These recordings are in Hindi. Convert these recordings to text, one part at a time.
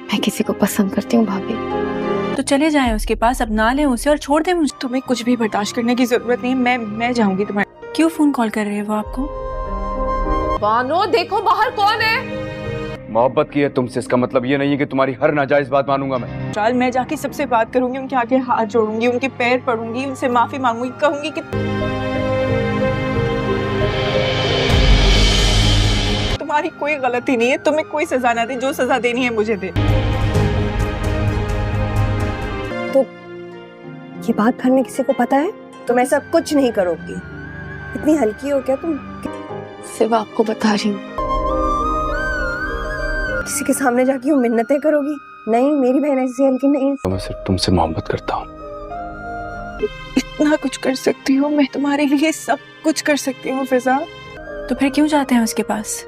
मैं किसी को पसंद करती हूँ भाभी। तो चले जाएं उसके पास, अब ना लें उसे और छोड़ दें मुझे। तुम्हें कुछ भी बर्दाश्त करने की जरूरत नहीं है। मैं जाऊंगी तुम्हारे। क्यों फोन कॉल कर रहे हैं वो आपको? बानो देखो बाहर कौन है। मोहब्बत की है तुमसे, इसका मतलब ये नहीं है कि तुम्हारी हर नाजायज बात मानूंगा मैं। चाल मैं जाके सबसे बात करूंगी, उनके आगे हाथ जोड़ूंगी, उनके पैर पड़ूंगी, उनसे माफी मांगूंगी, कहूंगी कि तुम्हारी कोई गलती नहीं है, तुम्हें कोई सजा ना दे, जो सजा देनी है मुझे दे। तो ये बात घर में किसी को पता है? तुम ऐसा कुछ नहीं करोगी। इतनी हल्की हो क्या तुम? सिर्फ आपको बता रही हूँ। किसी के सामने जाके यूं मिन्नतें करोगी? नहीं, मेरी बहन ऐसी हल्की नहीं। तो मैं सिर्फ तुमसे मोहब्बत करता हूँ। इतना कुछ कर सकती हूँ मैं तुम्हारे लिए, सब कुछ कर सकती हूँ फिजा। तो फिर क्यों जाते हैं उसके पास?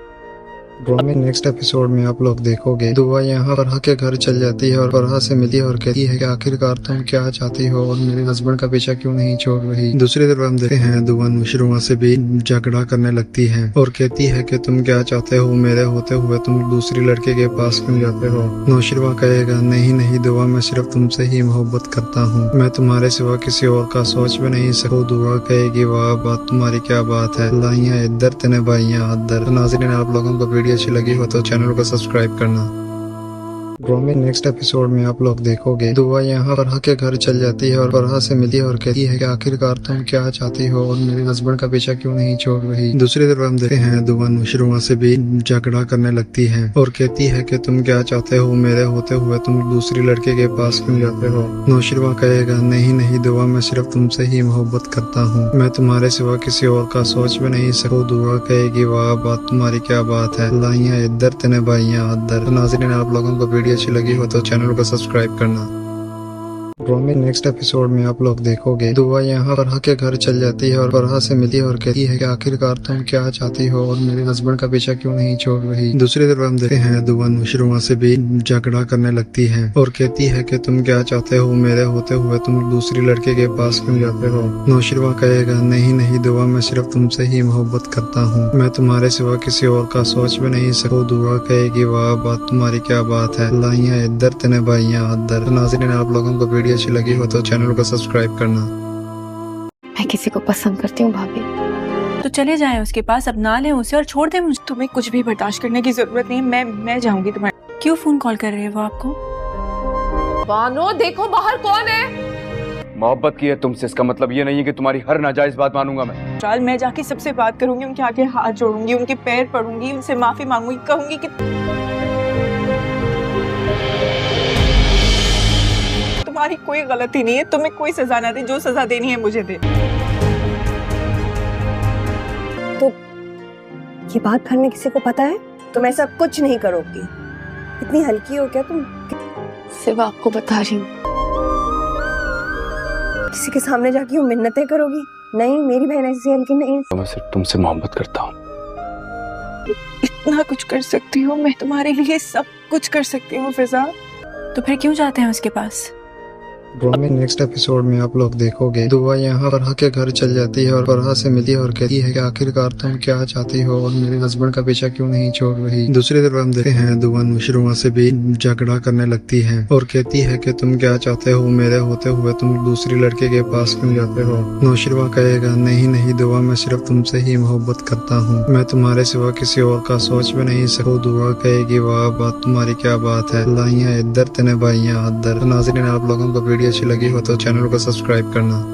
ड्रामे नेक्स्ट एपिसोड में आप लोग देखोगे दुआ यहाँ फरहा के घर चल जाती है और फरहा से मिलती है और कहती है कि आखिरकार तुम क्या चाहती हो और मेरे हस्बैंड का पीछा क्यों नहीं छोड़ रही। दूसरी तरफ हम देखते हैं दुआ नुशरुआ से भी झगड़ा करने लगती है और कहती है कि तुम क्या चाहते हो, मेरे होते हुए तुम दूसरी लड़के के पास क्यों जाते हो। नुशरुआ कहेगा नहीं नहीं दुआ, मैं सिर्फ तुमसे ही मोहब्बत करता हूँ, मैं तुम्हारे सिवा किसी और का सोच भी नहीं सकूँ। दुआ कहेगी वाह बात तुम्हारी क्या बात है, लाइयाँ इधर तेने बाइयाँ अदर। नाज़रीन आप लोगों को वीडियो अच्छी लगी हो तो चैनल को सब्सक्राइब करना। ड्रामे नेक्स्ट एपिसोड में आप लोग देखोगे दुआ यहाँ फरहा के घर चल जाती है और फरहा से मिलती है और कहती है कि आखिरकार तुम क्या चाहती हो और मेरे हस्बैंड का पीछा क्यों नहीं छोड़ रही। दूसरी तरफ हम देखते हैं दुआ नुशरुआ से भी झगड़ा करने लगती है और कहती है कि तुम क्या चाहते हो, मेरे होते हुए तुम दूसरी लड़के के पास क्यों जाते हो। नुशरुआ कहेगा नहीं नहीं दुआ, मैं सिर्फ तुमसे ही मोहब्बत करता हूँ, मैं तुम्हारे सिवा किसी और का सोच भी नहीं सकूँ। दुआ कहेगी वाह बात तुम्हारी क्या बात है, लाइयाँ इधर तेने बाइयाँ अदर। नाज़रीन आप लोगों को वीडियो अच्छी लगी हो तो चैनल को सब्सक्राइब करना। ड्रामे नेक्स्ट एपिसोड में आप लोग देखोगे दुआ यहाँ फरहा के घर चल जाती है और फरहा से मिलती है और कहती है कि आखिरकार तुम क्या चाहती हो और मेरे हस्बैंड का पीछा क्यों नहीं छोड़ रही। दूसरी तरफ हम देखते हैं दुआ नुशरुआ से भी झगड़ा करने लगती है और कहती है कि तुम क्या चाहते हो, मेरे होते हुए तुम दूसरी लड़के के पास क्यों जाते हो। नुशरुआ कहेगा नहीं नहीं दुआ, मैं सिर्फ तुमसे ही मोहब्बत करता हूँ, मैं तुम्हारे सिवा किसी और का सोच भी नहीं सकूँ। दुआ कहेगी वाह बात तुम्हारी क्या बात है, लाइयाँ इधर तेने बाइयाँ अदर। नाज़रीन आप लोगों को वीडियो अच्छी लगी हो तो चैनल को सब्सक्राइब करना। मैं किसी को पसंद करती हूँ भाभी। तो चले जाएं उसके पास, अब ना लें उसे और छोड़ दें मुझे। तुम्हें कुछ भी बर्दाश्त करने की जरूरत नहीं है। मैं जाऊंगी तुम्हारे। क्यों फोन कॉल कर रहे हैं वो आपको? बानो देखो बाहर कौन है। मोहब्बत की है तुमसे, इसका मतलब ये नहीं है कि तुम्हारी हर नाजायज बात मानूंगा मैं। चाल मैं जाके सबसे बात करूंगी, उनके आगे हाथ जोड़ूंगी, उनके पैर पड़ूंगी, उनसे माफी मांगूंगी, कहूंगी कि तुम्हारी कोई गलती नहीं है, तुम्हें कोई सजा ना दे, जो सजा देनी है मुझे दे। तो ये बात घर में किसी को पता है? तुम ऐसा कुछ नहीं करोगी। इतनी हल्की हो क्या तुम? सिर्फ आपको बता रही हूँ। किसी के सामने जाके यूं मिन्नतें करोगी? नहीं, मेरी बहन ऐसी हल्की नहीं। तो मैं सिर्फ तुमसे मोहब्बत करता हूँ। इतना कुछ कर सकती हूँ मैं तुम्हारे लिए, सब कुछ कर सकती हूँ फिजा। तो फिर क्यों जाते हैं उसके पास? ड्रामे नेक्स्ट एपिसोड में आप लोग देखोगे दुआ यहाँ फरहा के घर चल जाती है और फरहा से मिलती है और कहती है कि आखिरकार तुम क्या चाहती हो और मेरे हस्बैंड का पीछा क्यों नहीं छोड़ रही। दूसरी तरफ हम देखते हैं दुआ नुशरुआ से भी झगड़ा करने लगती है और कहती है कि तुम क्या चाहते हो, मेरे होते हुए तुम दूसरी लड़के के पास क्यों जाते हो। नुशरुआ कहेगा नहीं नहीं दुआ, मैं सिर्फ तुमसे ही मोहब्बत करता हूँ, मैं तुम्हारे सिवा किसी और का सोच भी नहीं सकूँ। दुआ कहेगी वाह बात तुम्हारी क्या बात है, लाइयाँ इधर तेने बाइयाँ अदर। नाज़रीन आप लोगों को वीडियो अच्छी लगी हो तो चैनल को सब्सक्राइब करना।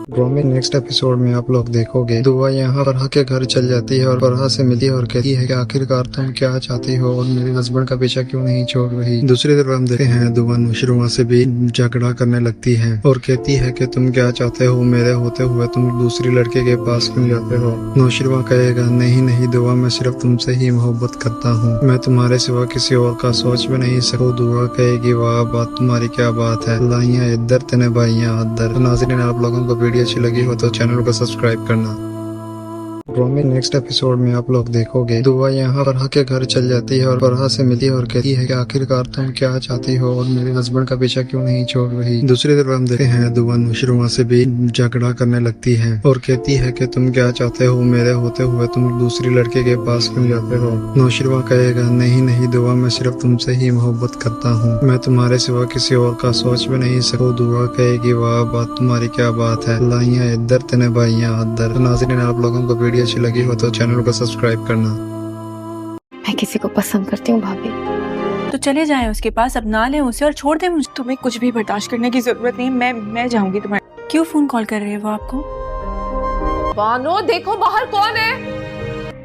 ड्रामे नेक्स्ट एपिसोड में आप लोग देखोगे दुआ यहाँ फरहा के घर चल जाती है और फरहा से मिलती है और कहती है कि आखिरकार तुम क्या चाहती हो और मेरे हस्बैंड का पीछा क्यों नहीं छोड़ रही। दूसरी तरफ हम देखते हैं दुआ नुशरुआ से भी झगड़ा करने लगती है और कहती है कि तुम क्या चाहते हो, मेरे होते हुए तुम दूसरी लड़के के पास क्यों जाते हो। नुशरुआ कहेगा नहीं नहीं दुआ, मैं सिर्फ तुमसे ही मोहब्बत करता हूँ, मैं तुम्हारे सिवा किसी और का सोच भी नहीं सकूँ। दुआ कहेगी वाह बात तुम्हारी क्या बात है, लाइयाँ इधर तेने बाइयाँ अदर। नाज़रीन आप लोगों को वीडियो अच्छी लगी हो तो चैनल को सब्सक्राइब करना। में नेक्स्ट एपिसोड में आप लोग देखोगे दुआ यहाँ फरहा के घर चल जाती है और फरहा से मिलती है और कहती है कि आखिरकार तुम क्या चाहती हो और मेरे हस्बैंड का पीछा क्यों नहीं छोड़ रही। दूसरी तरफ हम देखते हैं दुआ नुशरुमा से भी झगड़ा करने लगती है और कहती है कि तुम क्या चाहते हो, मेरे होते हुए तुम दूसरी लड़के के पास क्यों जाते हो। नुशरुमा कहेगा नहीं नहीं दुआ, मैं सिर्फ तुमसे ही मोहब्बत करता हूँ, मैं तुम्हारे सिवा किसी और का सोच भी नहीं सकूं। दुआ कहेगी वाह बात तुम्हारी क्या बात है, लाइयाँ इधर तेने बाइयाँ अदर। नाज़रीन आप लोगों को वीडियो अच्छी लगी हो तो चैनल को सब्सक्राइब करना। मैं किसी को पसंद करती हूँ भाभी। तो चले जाएं उसके पास, अब ना लें उसे और छोड़ दें मुझे। तुम्हें कुछ भी बर्दाश्त करने की जरूरत नहीं, मैं जाऊंगी तुम्हारे। क्यों फोन कॉल कर रहे हैं वो आपको? बानो देखो बाहर कौन है।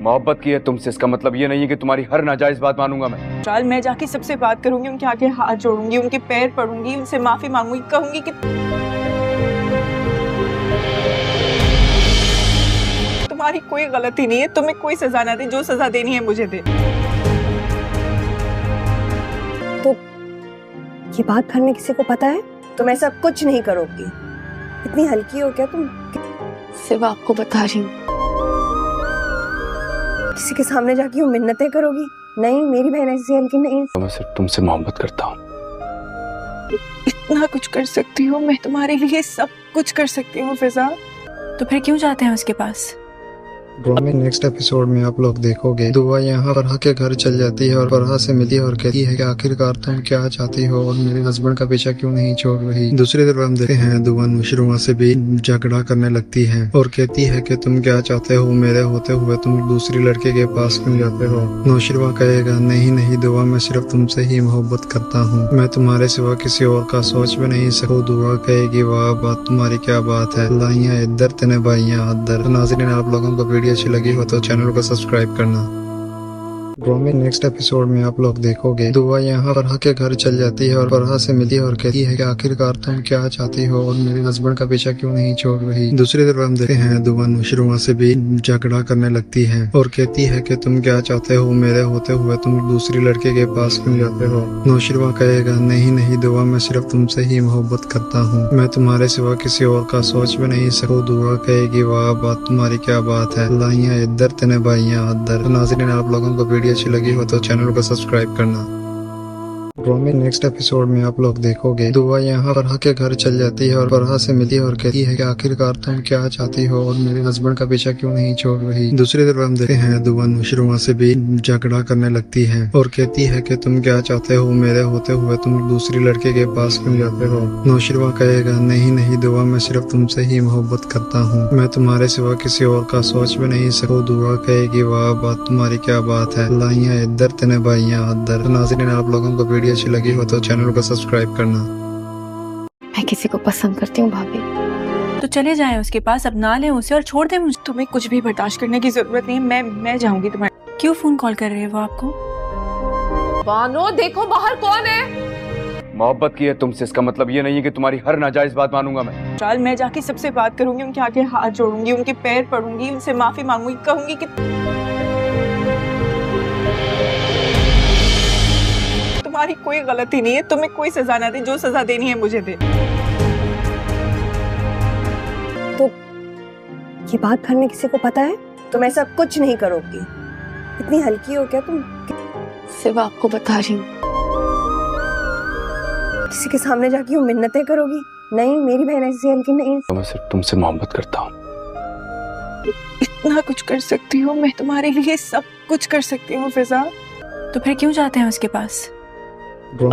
मोहब्बत की है तुमसे, इसका मतलब ये नहीं है कि तुम्हारी हर नाजायज बात मानूंगा मैं। चाल मैं जाके सबसे बात करूंगी, उनके आगे हाथ जोड़ूंगी, उनके पैर पड़ूंगी, उनसे माफी मांगूंगी, कहूंगी कि तुम्हारी कोई गलती नहीं है, तुम्हें कोई सजा ना दे, जो सजा देनी है मुझे दे। तो ये बात घर में किसी को पता है? तुम ऐसा कुछ नहीं करोगी। इतनी हल्की हो क्या तुम? सिर्फ आपको बता रही हूँ। किसी के सामने जाके यूं मिन्नतें करोगी? नहीं, मेरी बहन ऐसी हल्की नहीं। मैं सिर्फ तुमसे मोहब्बत करता हूँ। इतना कुछ कर सकती हूँ मैं तुम्हारे लिए, सब कुछ कर सकती हूँ फिजा। तो फिर क्यों जाते हैं उसके पास? में नेक्स्ट एपिसोड में आप लोग देखोगे दुआ यहाँ फरहा के घर चल जाती है और फरहा से मिलती है और कहती है कि आखिरकार तुम क्या चाहती हो और मेरे हस्बैंड का पीछा क्यों नहीं छोड़ रही। दूसरी तरफ हम देखते हैं दुआ नुशरुमा से भी झगड़ा करने लगती है और कहती है कि तुम क्या चाहते हो, मेरे होते हुए तुम दूसरी लड़के के पास क्यों जाते हो। नुशरुमा कहेगा नहीं नहीं दुआ, मैं सिर्फ तुमसे ही मोहब्बत करता हूँ, मैं तुम्हारे सिवा किसी और का सोच भी नहीं सकूं। दुआ कहेगी वाह बात तुम्हारी क्या बात है, लाइयाँ इधर तेने बाइयाँ अदर। नाज़रीन आप लोगों को वीडियो अच्छी लगी हो तो चैनल को सब्सक्राइब करना। में नेक्स्ट एपिसोड में आप लोग देखोगे दुआ यहाँ फरहा के घर चल जाती है और फरहा से मिलती है और कहती है कि आखिरकार तुम क्या चाहती हो और मेरे हस्बैंड का पीछा क्यों नहीं छोड़ रही। दूसरी तरफ हम देखते हैं दुआ नुशरुमा से भी झगड़ा करने लगती है और कहती है कि तुम क्या चाहते हो, मेरे होते हुए तुम दूसरी लड़के के पास क्यों जाते हो। नुशरुमा कहेगा नहीं नहीं दुआ, मैं सिर्फ तुमसे ही मोहब्बत करता हूँ, मैं तुम्हारे सिवा किसी और का सोच भी नहीं सकूं। दुआ कहेगी वाह बात तुम्हारी क्या बात है, लाइयाँ इधर तेने बाइयाँ अदर। नाज़रीन आप लोगों को वीडियो अच्छी लगी हो तो चैनल को सब्सक्राइब करना। में नेक्स्ट एपिसोड में आप लोग देखोगे दुआ यहाँ फरहा के घर चल जाती है और फरहा से मिलती है और कहती है कि आखिरकार तुम क्या चाहती हो और मेरे हस्बैंड का पीछा क्यों नहीं छोड़ रही। दूसरी तरफ हम देखते हैं दुआ नुशरुमा से भी झगड़ा करने लगती है और कहती है कि तुम क्या चाहते हो, मेरे होते हुए तुम दूसरी लड़के के पास क्यों जाते हो। नुशरुमा कहेगा नहीं नहीं दुआ, मैं सिर्फ तुमसे ही मोहब्बत करता हूँ, मैं तुम्हारे सिवा किसी और का सोच भी नहीं सकूं। दुआ कहेगी वाह बात तुम्हारी क्या बात है, लाइयाँ इधर तेने बाइयाँ अदर। नाज़रीन आप लोगों को वीडियो अच्छी लगी हो तो चैनल को सब्सक्राइब करना। मैं किसी को पसंद करती हूँ भाभी। तो चले जाएं उसके पास, अब ना लें उसे और छोड़ दें मुझे। तुम्हें कुछ भी बर्दाश्त करने की जरूरत नहीं, मैं जाऊंगी तुम्हारे। क्यों फोन कॉल कर रहे हैं वो आपको? बानो देखो बाहर कौन है। मोहब्बत की है तुमसे, इसका मतलब ये नहीं है कि तुम्हारी हर नाजायज बात मानूंगा मैं। चाल मैं जाके सबसे बात करूंगी, उनके आगे हाथ जोड़ूंगी, उनके पैर पड़ूंगी, उनसे माफी मांगूंगी, कहूंगी कि तुम्हारी कोई गलती नहीं है, तुम्हें कोई सजा ना दे, जो सजा देनी है मुझे दे। तो ये बात घर में किसी को पता है? तुम ऐसा कुछ नहीं करोगी। इतनी हल्की हो क्या तुम? सिर्फ आपको बता रही हूँ। किसी के सामने जाके यूं मिन्नतें करोगी? नहीं, मेरी बहन ऐसी हल्की नहीं। मैं सिर्फ तुमसे मोहब्बत करता हूँ। इतना कुछ कर सकती हूँ मैं तुम्हारे लिए, सब कुछ कर सकती हूँ फिजा। तो फिर क्यों जाते हैं उसके पास?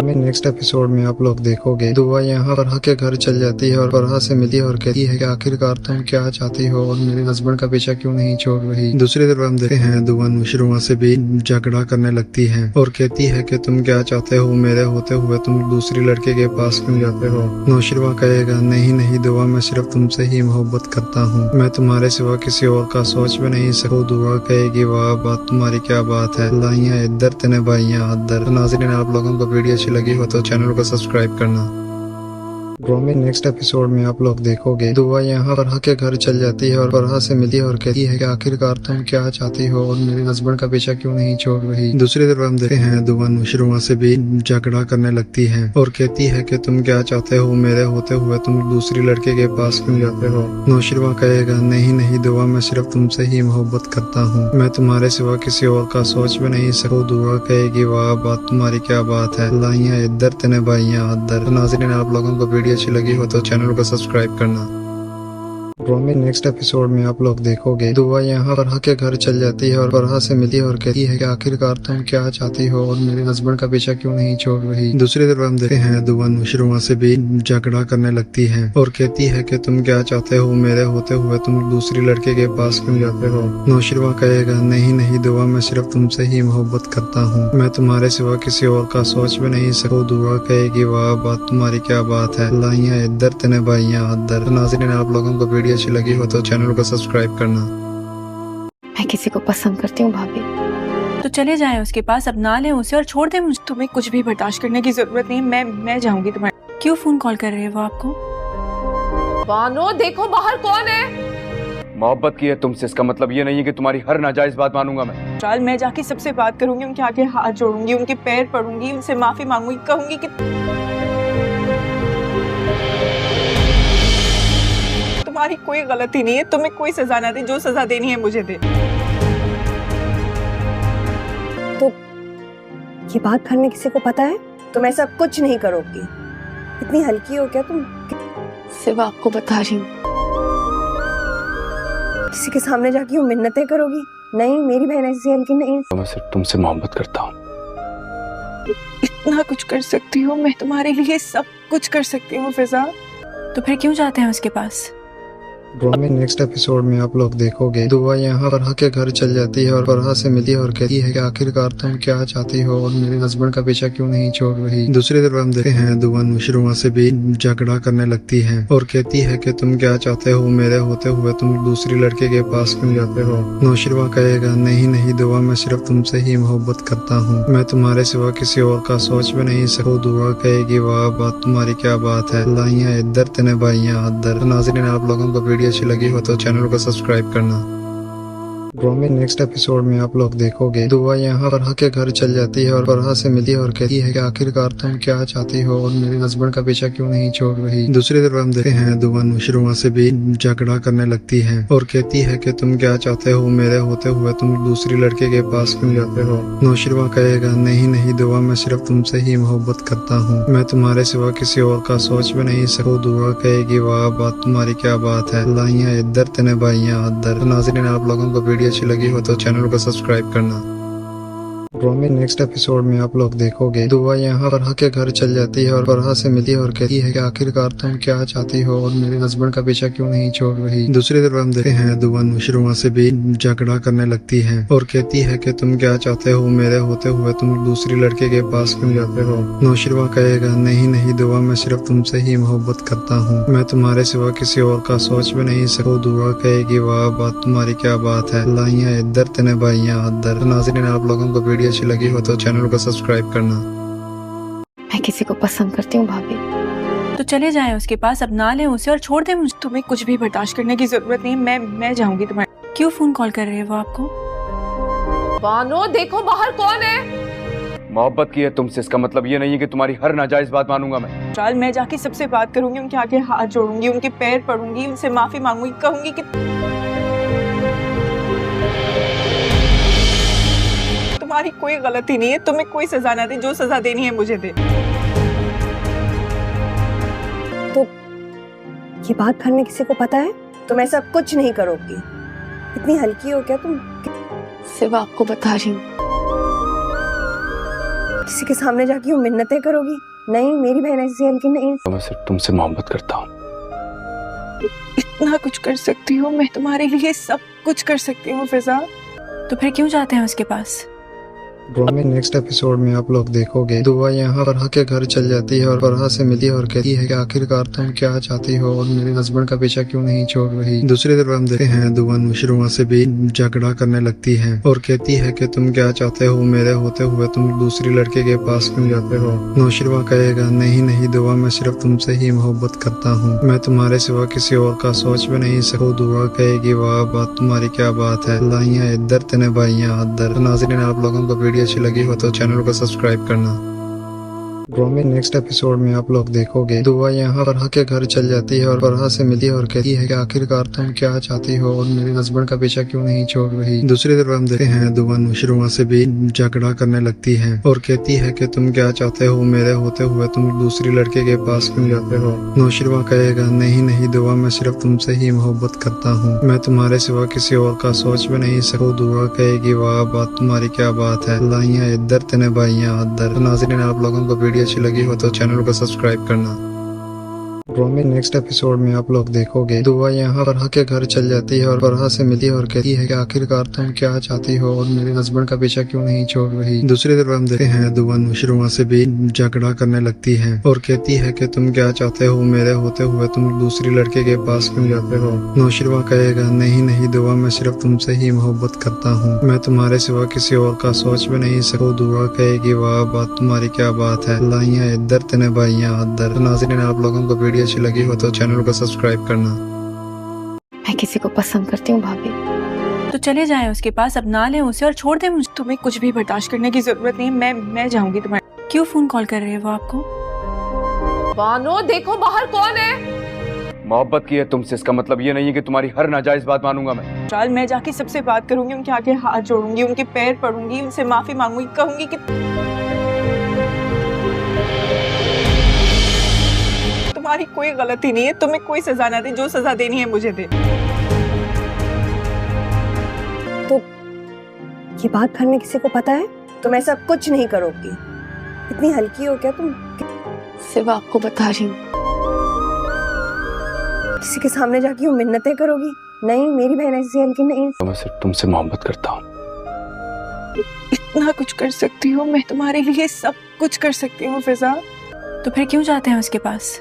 में नेक्स्ट एपिसोड में आप लोग देखोगे दुआ यहाँ फरहा के घर चल जाती है और फरहा से मिलती है और कहती है कि आखिरकार तुम क्या चाहती हो और मेरे हस्बैंड का पीछा क्यों नहीं छोड़ रही। दूसरी तरफ हम देखते हैं दुआ नुशरुमा से भी झगड़ा करने लगती है और कहती है कि तुम क्या चाहते हो, मेरे होते हुए तुम दूसरी लड़के के पास क्यों जाते हो। नुशरुमा कहेगा नहीं नहीं दुआ, मैं सिर्फ तुमसे ही मोहब्बत करता हूँ, मैं तुम्हारे सिवा किसी और का सोच भी नहीं सकूं। दुआ कहेगी वाह बात तुम्हारी क्या बात है, लाइयाँ इधर तेने बाइयाँ अदर। नाज़रीन आप लोगों को वीडियो अच्छी लगी हो तो चैनल को सब्सक्राइब करना। ब्रो में नेक्स्ट एपिसोड में आप लोग देखोगे दुआ यहाँ फरहा के घर चल जाती है और फरहा से मिलती है और कहती है कि आखिरकार तुम क्या चाहती हो और मेरे हस्बैंड का पीछा क्यों नहीं छोड़ रही। दूसरी तरफ हम देखते हैं दुआ नुशरुमा से भी झगड़ा करने लगती है और कहती है कि तुम क्या चाहते हो, मेरे होते हुए तुम दूसरी लड़के के पास क्यों जाते हो। नुशरुमा कहेगा नहीं नहीं दुआ, मैं सिर्फ तुमसे ही मोहब्बत करता हूँ, मैं तुम्हारे सिवा किसी और का सोच भी नहीं सकूँ। दुआ कहेगी वाह बात तुम्हारी क्या बात है, लाइयाँ इधर तेने बाइयाँ अदर। नाज़रीन आप लोगों को वीडियो अच्छी लगी हो तो चैनल को सब्सक्राइब करना। ब्रो में नेक्स्ट एपिसोड में आप लोग देखोगे दुआ यहाँ फरहा के घर चल जाती है और फरहा से मिलती है और कहती है कि आखिरकार तुम क्या चाहती हो और मेरे हस्बैंड का पीछा क्यों नहीं छोड़ रही। दूसरी तरफ हम देखते हैं दुआ नुशरुमा से भी झगड़ा करने लगती है और कहती है कि तुम क्या चाहते हो, मेरे होते हुए तुम दूसरी लड़के के पास क्यों जाते हो। नुशरुमा कहेगा नहीं नहीं दुआ, मैं सिर्फ तुमसे ही मोहब्बत करता हूँ, मैं तुम्हारे सिवा किसी और का सोच भी नहीं सकूँ। दुआ कहेगी वाह बात तुम्हारी क्या बात है, लाइयाँ इधर तेने बाइयाँ अदर। नाज़रीन आप लोगों को वीडियो अच्छी लगी हो तो चैनल को सब्सक्राइब करना। मैं किसी को पसंद करती हूँ भाभी। तो चले जाएं उसके पास, अब ना लें उसे और छोड़ दें मुझे। तुम्हें कुछ भी बर्दाश्त करने की जरूरत नहीं, मैं जाऊंगी तुम्हारे। क्यों फोन कॉल कर रहे हैं वो आपको? बानो देखो बाहर कौन है। मोहब्बत की है तुमसे, इसका मतलब ये नहीं है कि तुम्हारी हर नाजायज बात मानूंगा मैं। चाल मैं जाके सबसे बात करूंगी, उनके आगे हाथ जोड़ूंगी, उनके पैर पड़ूंगी, उनसे माफी मांगूंगी, कहूंगी कि तुम्हारी कोई गलती नहीं है, तुम्हें कोई सजा ना दे, जो सजा देनी है मुझे दे। तो ये बात घर में किसी को पता है? तुम ऐसा कुछ नहीं करोगी। इतनी हल्की हो क्या तुम? सिर्फ आपको बता रही हूँ। किसी के सामने जाके यूं मिन्नतें करोगी? नहीं मेरी बहन ऐसी हल्की नहीं। तो मैं सिर्फ तुमसे मोहब्बत करता हूँ। इतना कुछ कर सकती हो, मैं तुम्हारे लिए सब कुछ कर सकती हूँ फिजा। तो फिर क्यों जाते हैं उसके पास? ब्रो में नेक्स्ट एपिसोड में आप लोग देखोगे दुआ यहाँ फरहा के घर चल जाती है और फरहा से मिलती है और कहती है कि आखिरकार तुम क्या चाहती हो और मेरे हस्बैंड का पीछा क्यों नहीं छोड़ रही। दूसरी तरफ हम देखते हैं दुआ नुशरुमा से भी झगड़ा करने लगती है और कहती है कि तुम क्या चाहते हो, मेरे होते हुए तुम दूसरी लड़के के पास क्यों जाते हो। नुशरुमा कहेगा नहीं नहीं दुआ, मैं सिर्फ तुमसे ही मोहब्बत करता हूँ, मैं तुम्हारे सिवा किसी और का सोच भी नहीं सकूँ। दुआ कहेगी वाह बात तुम्हारी क्या बात है, लाइयाँ इधर तेने बाइयाँ अदर। नाज़रीन आप लोगों को वीडियो अच्छी लगी हो तो चैनल को सब्सक्राइब करना। ब्रो में नेक्स्ट एपिसोड में आप लोग देखोगे दुआ यहाँ फरहा के घर चल जाती है और फरहा से मिलती है और कहती है कि आखिरकार तुम क्या चाहती हो और मेरे हस्बैंड का पीछा क्यों नहीं छोड़ रही। दूसरी तरफ हम देखते हैं दुआ नुशरुमा से भी झगड़ा करने लगती है और कहती है कि तुम क्या चाहते हो, मेरे होते हुए तुम दूसरी लड़के के पास क्यों जाते हो। नुशरुमा कहेगा नहीं नहीं दुआ, मैं सिर्फ तुमसे ही मोहब्बत करता हूँ, मैं तुम्हारे सिवा किसी और का सोच भी नहीं सकूँ। दुआ कहेगी वाह बात तुम्हारी क्या बात है, लाइयाँ इधर तेने बाइयाँ अदर। नाज़रीन आप लोगों को वीडियो अच्छी लगी हो तो चैनल को सब्सक्राइब करना। ब्रो में नेक्स्ट एपिसोड में आप लोग देखोगे दुआ यहाँ फरहा के घर चल जाती है और फरहा से मिलती है और कहती है कि आखिरकार तुम क्या चाहती हो और मेरे हस्बैंड का पीछा क्यों नहीं छोड़ रही। दूसरी तरफ हम देखते हैं दुआ नुशरुमा से भी झगड़ा करने लगती है और कहती है कि तुम क्या चाहते हो, मेरे होते हुए तुम दूसरी लड़के के पास क्यों जाते हो। नुशरुमा कहेगा नहीं नहीं दुआ, मैं सिर्फ तुमसे ही मोहब्बत करता हूँ, मैं तुम्हारे सिवा किसी और का सोच भी नहीं सकूँ। दुआ कहेगी वाह बात तुम्हारी क्या बात है, लाइयाँ इधर तेने बाइयाँ अदर। नाज़रीन आप लोगों को वीडियो अच्छी लगी हो तो चैनल को सब्सक्राइब करना। मैं किसी को पसंद करती हूँ भाभी। तो चले जाएं उसके पास, अब ना लें उसे और छोड़ दें मुझे। तुम्हें कुछ भी बर्दाश्त करने की जरूरत नहीं, मैं जाऊंगी तुम्हारे। क्यों फोन कॉल कर रहे हैं वो आपको? बानो देखो बाहर कौन है। मोहब्बत की है तुमसे, इसका मतलब ये नहीं है कि तुम्हारी हर नाजायज बात मानूंगा मैं। चाल मैं जाके सबसे बात करूंगी, उनके आगे हाथ जोड़ूंगी, उनके पैर पड़ूंगी, उनसे माफी मांगूंगी, कहूंगी कि तुम्हारी कोई गलती नहीं है, तुम्हें कोई सजा ना दे, जो सजा देनी है मुझे दे। तो ये बात घर में किसी को पता है? तुम ऐसा कुछ नहीं करोगी। इतनी हल्की हो क्या तुम? सिर्फ आपको बता रही हूँ। किसी के सामने जाके यूं मिन्नतें करोगी? नहीं मेरी बहन ऐसी हल्की नहीं। तो मैं सिर्फ तुमसे मोहब्बत करता हूँ। इतना कुछ कर सकती हो, मैं तुम्हारे लिए सब कुछ कर सकती हूँ फिजा। तो फिर क्यों जाते हैं उसके पास? ड्रामा में नेक्स्ट एपिसोड में आप लोग देखोगे दुआ यहाँ फरहा के घर चल जाती है और फरहा से मिली और कहती है कि आखिरकार तुम क्या चाहती हो और मेरे हस्बैंड का पीछा क्यों नहीं छोड़ रही। दूसरी तरफ हम देखते हैं दुआ नुशरुआ से भी झगड़ा करने लगती है और कहती है कि तुम क्या चाहते हो, मेरे होते हुए तुम दूसरी लड़के के पास क्यों जाते हो। नुशरुआ कहेगा नहीं नहीं दुआ, मैं सिर्फ तुमसे ही मोहब्बत करता हूँ, मैं तुम्हारे सिवा किसी और का सोच भी नहीं सकूँ। दुआ कहेगी वाह बात तुम्हारी क्या बात है, लाइयाँ इधर तेने बाइयाँ अदर। नाज़रीन आप लोगों को वीडियो अच्छी लगी हो तो चैनल को सब्सक्राइब करना। ड्रामा में नेक्स्ट एपिसोड में आप लोग देखोगे दुआ यहाँ फरहा के घर चल जाती है और फरहा से मिली और कहती है कि आखिरकार तुम क्या चाहती हो और मेरे हस्बैंड का पीछा क्यों नहीं छोड़ रही। दूसरी तरफ हम देखते हैं दुआ नुशरुआ से भी झगड़ा करने लगती है और कहती है कि तुम क्या चाहते हो, मेरे होते हुए तुम दूसरी लड़के के पास क्यों जाते हो। नुशरुआ कहेगा नहीं नहीं दुआ, मैं सिर्फ तुमसे ही मोहब्बत करता हूँ, मैं तुम्हारे सिवा किसी और का सोच भी नहीं सकूँ। दुआ कहेगी वाह बात तुम्हारी क्या बात है, लाइयाँ इधर तेने बाइयाँ अदर। नाज़रीन आप लोगों को वीडियो अच्छी लगी हो तो चैनल को सब्सक्राइब करना। ड्रामा में नेक्स्ट एपिसोड में आप लोग देखोगे दुआ यहाँ फरहा के घर चल जाती है और फरहा से मिली और कहती है कि आखिरकार तुम क्या चाहती हो और मेरे हस्बैंड का पीछा क्यों नहीं छोड़ रही। दूसरी तरफ हम देखते हैं दुआ नुशरुआ से भी झगड़ा करने लगती है और कहती है कि तुम क्या चाहते हो, मेरे होते हुए तुम दूसरी लड़के के पास क्यों जाते हो। नुशरुआ कहेगा नहीं नहीं दुआ, मैं सिर्फ तुमसे ही मोहब्बत करता हूँ, मैं तुम्हारे सिवा किसी और का सोच भी नहीं सकूँ। दुआ कहेगी वाह बात तुम्हारी क्या बात है, लाइयाँ इधर तेने बाइयाँ अदर। नाज़रीन आप लोगों को वीडियो अच्छी लगी हो तो चैनल को सब्सक्राइब करना। मैं किसी को पसंद करती हूँ भाभी। तो चले जाएं उसके पास, अब ना लें उसे और छोड़ दें मुझे। तुम्हें कुछ भी बर्दाश्त करने की जरूरत नहीं, मैं जाऊंगी तुम्हारे। क्यों फोन कॉल कर रहे हैं वो आपको? बानो देखो बाहर कौन है। मोहब्बत की है तुमसे, इसका मतलब ये नहीं है कि तुम्हारी हर नाजायज बात मानूंगा मैं। चाल मैं जाके सबसे बात करूंगी, उनके आगे हाथ जोड़ूंगी, उनके पैर पड़ूंगी, उनसे माफी मांगूंगी, कहूंगी कि तुम्हारी कोई गलती नहीं है, तुम्हें कोई सजा ना दे, जो सजा देनी है मुझे दे। तो ये बात घर में किसी को पता है? तुम ऐसा कुछ नहीं करोगी। इतनी हल्की हो क्या तुम? सिर्फ आपको बता रही हूँ। किसी के सामने जाके वो मिन्नतें करोगी? नहीं, मेरी बहन ऐसी हल्की नहीं। मैं सिर्फ तुमसे मोहब्बत करता हूँ। इतना कुछ कर सकती हो, मैं तुम्हारे लिए सब कुछ कर सकती हूँ फिजा। तो फिर क्यों जाते हैं उसके पास?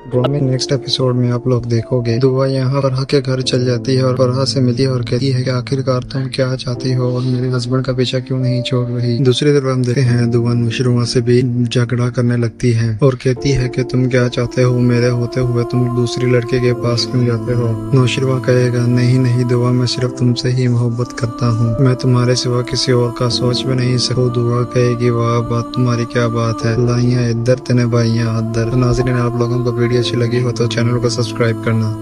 ड्रामा में नेक्स्ट एपिसोड में आप लोग देखोगे दुआ यहाँ फरहा के घर चल जाती है और फरहा से मिली और कहती है कि आखिरकार तुम क्या चाहती हो और मेरे हस्बैंड का पीछा क्यों नहीं छोड़ रही। दूसरी तरफ हम देखते हैं दुआ नुशरुआ से भी झगड़ा करने लगती है और कहती है कि तुम क्या चाहते हो, मेरे होते हुए तुम दूसरी लड़के के पास क्यों जाते हो। नुशरुआ कहेगा नहीं नहीं दुआ, मैं सिर्फ तुमसे ही मोहब्बत करता हूँ, मैं तुम्हारे सिवा किसी और का सोच भी नहीं सकूँ। दुआ कहेगी वाह बात तुम्हारी क्या बात है, लाइयाँ इधर तेने बाइयाँ अदर। नाज़रीन आप लोगों को वीडियो अच्छी लगी हो तो चैनल को सब्सक्राइब करना।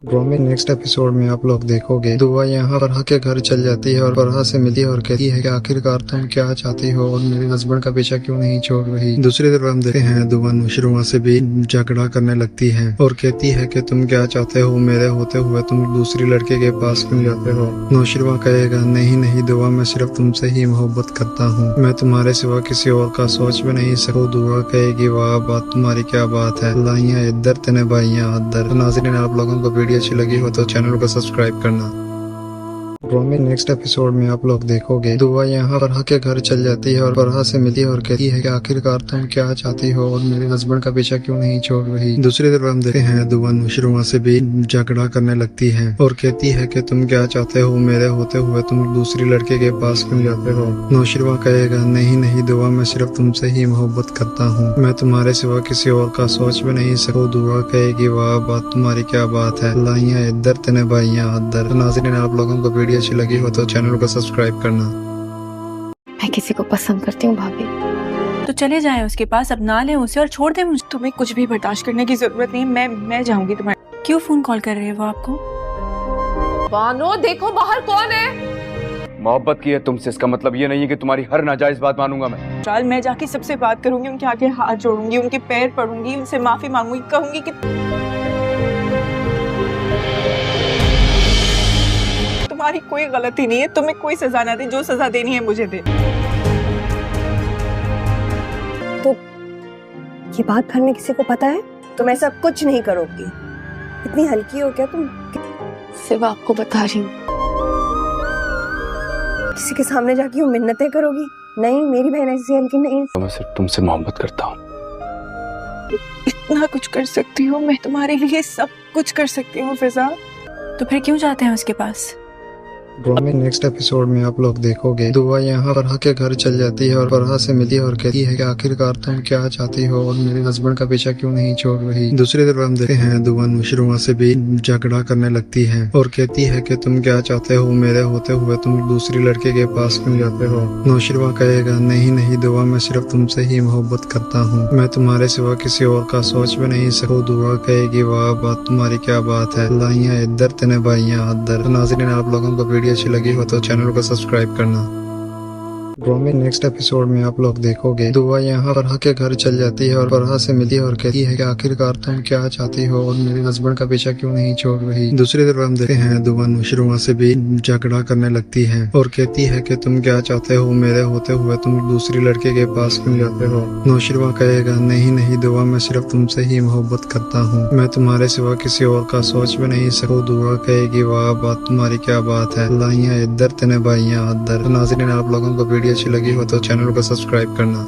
ड्रामा में नेक्स्ट एपिसोड में आप लोग देखोगे दुआ यहाँ फरहा के घर चल जाती है और फरहा से मिली और कहती है कि आखिरकार तुम क्या चाहती हो और मेरे हस्बैंड का पीछा क्यों नहीं छोड़ रही। दूसरी तरफ हम देखते हैं दुआ नुशरुआ से भी झगड़ा करने लगती है और कहती है कि तुम क्या चाहते हो, मेरे होते हुए तुम दूसरी लड़के के पास क्यों जाते हो। नुशरुआ कहेगा नहीं नहीं दुआ, मैं सिर्फ तुमसे ही मोहब्बत करता हूँ, मैं तुम्हारे सिवा किसी और का सोच भी नहीं सकूँ। दुआ कहेगी वाह बात तुम्हारी क्या बात है, लाइयाँ इधर तेने बाइयाँ अदर। नाज़रीन आप लोगों को वीडियो अच्छी लगी हो तो चैनल को सब्सक्राइब करना। ड्रामा में नेक्स्ट एपिसोड में आप लोग देखोगे दुआ यहाँ फरहा के घर चल जाती है और फरहा से मिली और कहती है कि आखिरकार तुम क्या चाहती हो और मेरे हस्बैंड का पीछा क्यों नहीं छोड़ रही। दूसरी तरफ हम देखते हैं दुआ नुशरुआ से भी झगड़ा करने लगती है और कहती है कि तुम क्या चाहते हो, मेरे होते हुए तुम दूसरी लड़के के पास क्यों जाते हो। नुशरुआ कहेगा नहीं नहीं दुआ, मैं सिर्फ तुमसे ही मोहब्बत करता हूँ, मैं तुम्हारे सिवा किसी और का सोच भी नहीं सकूँ। दुआ कहेगी वाह बात तुम्हारी क्या बात है, लाइयाँ इधर तेने बाइयाँ अदर। नाज़रीन आप लोगों को वीडियो अच्छी लगी हो तो चैनल को सब्सक्राइब करना। मैं किसी को पसंद करती हूँ भाभी। तो चले जाएं उसके पास, अब ना लें उसे और छोड़ दें मुझे। तुम्हें कुछ भी बर्दाश्त करने की जरूरत नहीं, मैं जाऊंगी तुम्हारे। क्यों फोन कॉल कर रहे हैं वो आपको? बानो देखो बाहर कौन है। मोहब्बत की है तुमसे, इसका मतलब ये नहीं है कि तुम्हारी हर नाजायज बात मानूंगा मैं। चाल मैं जाके सबसे बात करूंगी, उनके आगे हाथ जोड़ूंगी, उनके पैर पड़ूंगी, उनसे माफी मांगूंगी, कहूंगी कि तुम्हारी कोई गलती नहीं है, तुम्हें कोई सजा ना दे, जो सजा देनी है मुझे दे। तो ये बात घर में किसी को पता है? तुम ऐसा कुछ नहीं करोगी। इतनी हल्की हो क्या तुम? सिर्फ आपको बता रही हूँ। किसी के सामने जाके यूं मिन्नतें करोगी? नहीं, मेरी बहन ऐसी हल्की नहीं। तो मैं सिर्फ तुमसे मोहब्बत करता हूँ। इतना कुछ कर सकती हूँ मैं, तुम्हारे लिए सब कुछ कर सकती हूँ फिजा। तो फिर क्यों जाते हैं उसके पास? ड्रामे नेक्स्ट एपिसोड में आप लोग देखोगे दुआ यहाँ फरहा के घर चल जाती है और फरहा से मिली और कहती है कि आखिरकार तुम क्या चाहती हो और मेरे हस्बैंड का पीछा क्यों नहीं छोड़ रही। दूसरी तरफ हम देखते हैं दुआ नुशरुआ से भी झगड़ा करने लगती है और कहती है कि तुम क्या चाहते हो, मेरे होते हुए तुम दूसरी लड़के के पास क्यों जाते हो। नुशरुआ कहेगा नहीं नहीं दुआ, मैं सिर्फ तुमसे ही मोहब्बत करता हूँ, मैं तुम्हारे सिवा किसी और का सोच भी नहीं सकूँ। दुआ कहेगी वाह बात तुम्हारी क्या बात है, लाइयाँ इधर तेने बाइयाँ अदर। नाज़रीन आप लोगों को वीडियो अच्छी लगी हो तो चैनल को सब्सक्राइब करना। ड्रामे नेक्स्ट एपिसोड में आप लोग देखोगे दुआ यहाँ फरहा के घर चल जाती है और फरहा से मिली और कहती है कि आखिरकार तुम क्या चाहती हो और मेरे हस्बैंड का पीछा क्यों नहीं छोड़ रही। दूसरी तरफ हम देखते हैं दुआ नुशरुआ से भी झगड़ा करने लगती है और कहती है कि तुम क्या चाहते हो, मेरे होते हुए तुम दूसरी लड़के के पास क्यों जाते हो। नुशरुआ कहेगा नहीं नहीं दुआ, मैं सिर्फ तुमसे ही मोहब्बत करता हूँ, मैं तुम्हारे सिवा किसी और का सोच भी नहीं सकूँ। दुआ कहेगी वाह बात तुम्हारी क्या बात है, लाइयाँ इधर तेने बाइयाँ अदर। नाज़रीन आप लोगों को वीडियो अच्छी लगी हो तो चैनल को सब्सक्राइब करना।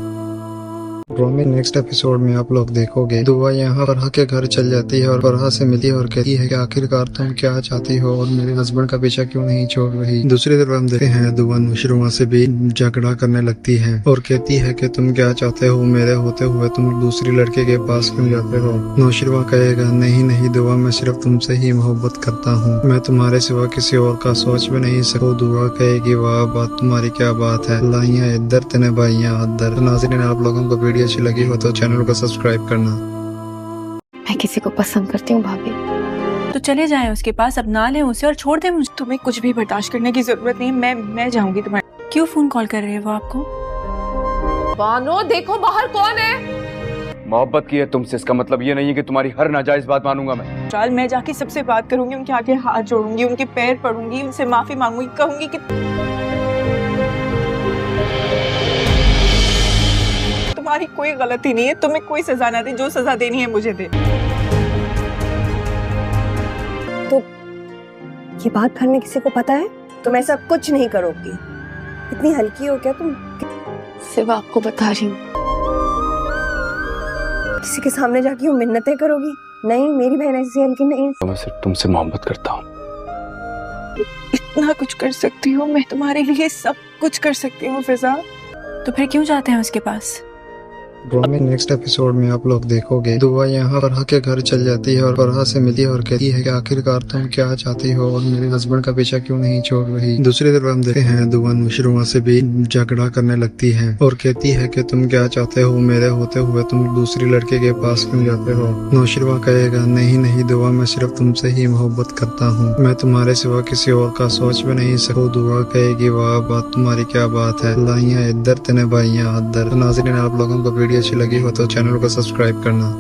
ड्रामे नेक्स्ट एपिसोड में आप लोग देखोगे दुआ यहाँ फरहा के घर चल जाती है और फरहा से मिली और कहती है कि आखिरकार तुम क्या चाहती हो और मेरे हस्बैंड का पीछा क्यों नहीं छोड़ रही। दूसरी तरफ हम देखते हैं दुआ नुशरुआ से भी झगड़ा करने लगती है और कहती है कि तुम क्या चाहते हो, मेरे होते हुए तुम दूसरी लड़के के पास क्यों जाते हो। नुशरुआ कहेगा नहीं नहीं दुआ, मैं सिर्फ तुमसे ही मोहब्बत करता हूँ, मैं तुम्हारे सिवा किसी और का सोच भी नहीं सकूँ। दुआ कहेगी वाह बात तुम्हारी क्या बात है, लाइयाँ इधर तेने बाइयाँ अदर। नाज़रीन आप लोगों को वीडियो अच्छी लगी हो तो चैनल को सब्सक्राइब करना। मैं किसी को पसंद करती हूँ भाभी। तो चले जाएं उसके पास, अब ना लें उसे और छोड़ दें मुझे। तुम्हें कुछ भी बर्दाश्त करने की जरूरत नहीं, मैं जाऊंगी तुम्हारे। क्यों फोन कॉल कर रहे हैं वो आपको? बानो देखो बाहर कौन है। मोहब्बत की है तुमसे, इसका मतलब ये नहीं है कि तुम्हारी हर नाजायज बात मानूंगा मैं। चाल मैं जाके सबसे बात करूंगी, उनके आगे हाथ जोड़ूंगी, उनके पैर पड़ूंगी, उनसे माफी मांगूंगी, कहूंगी कि तुम्हारी कोई गलती नहीं है, तुम्हें कोई सजा ना दे, जो सजा देनी है मुझे दे। तो ये बात घर में किसी को पता है? तुम ऐसा कुछ नहीं करोगी। इतनी हल्की हो क्या तुम? सिर्फ आपको बता रही हूँ। किसी के सामने जाके यूं मिन्नतें करोगी? नहीं, मेरी बहन ऐसी हल्की नहीं। तो मैं सिर्फ तुमसे मोहब्बत करता हूँ। इतना कुछ कर सकती हूँ मैं, तुम्हारे लिए सब कुछ कर सकती हूँ फिजा। तो फिर क्यों जाते हैं उसके पास? ड्रामे नेक्स्ट एपिसोड में आप लोग देखोगे दुआ यहाँ फरहा के घर चल जाती है और फरहा से मिली और कहती है कि आखिरकार तुम क्या चाहती हो और मेरे हस्बैंड का पीछा क्यों नहीं छोड़ रही। दूसरी तरफ हम देखते हैं दुआ नुशरुआ से भी झगड़ा करने लगती है और कहती है कि तुम क्या चाहते हो, मेरे होते हुए तुम दूसरी लड़के के पास क्यों जाते हो। नुशरुआ कहेगा नहीं नहीं दुआ, मैं सिर्फ तुमसे ही मोहब्बत करता हूँ, मैं तुम्हारे सिवा किसी और का सोच भी नहीं सकूँ। दुआ कहेगी वाह बात तुम्हारी क्या बात है, लाइयाँ इधर तेने बाइयाँ अदर। नाज़रीन आप लोगों को वीडियो अच्छी लगी हो तो चैनल को सब्सक्राइब करना।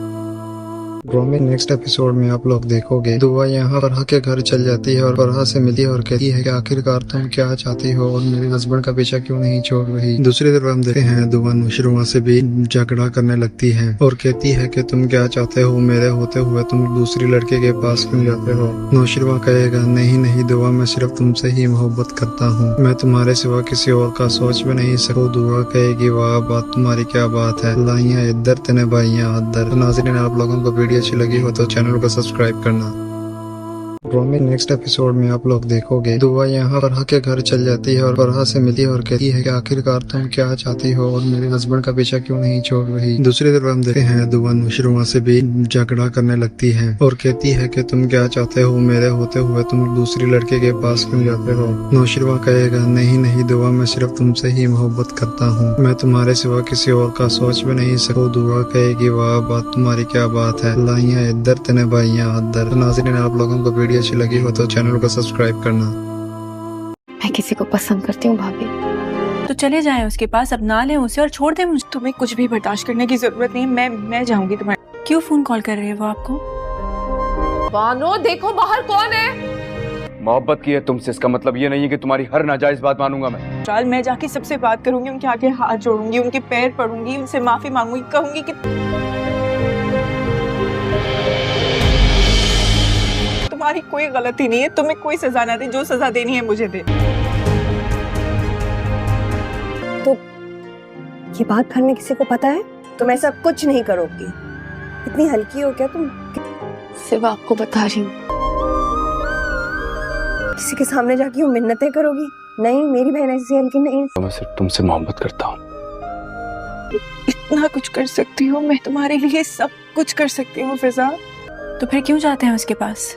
ड्रामे नेक्स्ट एपिसोड में आप लोग देखोगे दुआ यहाँ फरहा के घर चल जाती है और फरहा से मिली और कहती है कि आखिरकार तुम क्या चाहती हो और मेरे हस्बैंड का पीछा क्यों नहीं छोड़ रही। दूसरी तरफ हम देखते हैं दुआ नुशरुआ से भी झगड़ा करने लगती है और कहती है कि तुम क्या चाहते हो, मेरे होते हुए तुम दूसरी लड़के के पास क्यों जाते हो। नुशरुआ कहेगा नहीं नहीं दुआ, मैं सिर्फ तुमसे ही मोहब्बत करता हूँ, मैं तुम्हारे सिवा किसी और का सोच भी नहीं सकूँ। दुआ कहेगी वाह बात तुम्हारी क्या बात है, लाइयाँ इधर तेने बाइयाँ अदर। नाज़रीन आप लोगों को वीडियो अच्छी लगी हो तो चैनल को सब्सक्राइब करना। ड्रामे नेक्स्ट एपिसोड में आप लोग देखोगे दुआ यहाँ फरहा के घर चल जाती है और फरहा से मिली और कहती है कि आखिरकार तुम क्या चाहती हो और मेरे हस्बैंड का पीछा क्यों नहीं छोड़ रही। दूसरी तरफ हम देखते हैं दुआ नुशरुआ से भी झगड़ा करने लगती है और कहती है कि तुम क्या चाहते हो, मेरे होते हुए तुम दूसरी लड़के के पास क्यों जाते हो। नुशरुआ कहेगा नहीं नहीं दुआ, मैं सिर्फ तुमसे ही मोहब्बत करता हूँ, मैं तुम्हारे सिवा किसी और का सोच भी नहीं सकूँ। दुआ कहेगी वाह बात तुम्हारी क्या बात है, लाइयाँ इधर तेने बाइयाँ अदर। नाज़रीन आप लोगों को वीडियो अच्छी लगी हो तो चैनल को सब्सक्राइब करना। मैं किसी को पसंद करती हूँ भाभी। तो चले जाएं उसके पास, अब ना लें उसे और छोड़ दें मुझे। तुम्हें कुछ भी बर्दाश्त करने की जरूरत नहीं, मैं जाऊंगी तुम्हारे। क्यों फोन कॉल कर रहे हैं वो आपको? बानो देखो बाहर कौन है। मोहब्बत की है तुमसे, इसका मतलब ये नहीं है कि तुम्हारी हर नाजायज बात मानूंगा मैं। चाल मैं जाके सबसे बात करूंगी, उनके आगे हाथ जोड़ूंगी, उनके पैर पड़ूंगी, उनसे माफी मांगूंगी, कहूंगी कि तुम्हारी कोई गलती नहीं है, तुम्हें कोई सजा ना दे, जो सजा देनी है मुझे दे। ये बात घर में किसी को पता है? तुम ऐसा कुछ नहीं करोगी। इतनी हल्की हो क्या तुम? सिर्फ आपको बता रही हूँ। किसी के सामने जाके यूं मिन्नतें करोगी? नहीं, मेरी बहन ऐसी हल्की नहीं। तो मैं सिर्फ तुमसे मोहब्बत करता हूँ। इतना कुछ कर सकती हूँ मैं, तुम्हारे लिए सब कुछ कर सकती हूँ फिजा। तो फिर क्यों जाते हैं उसके पास?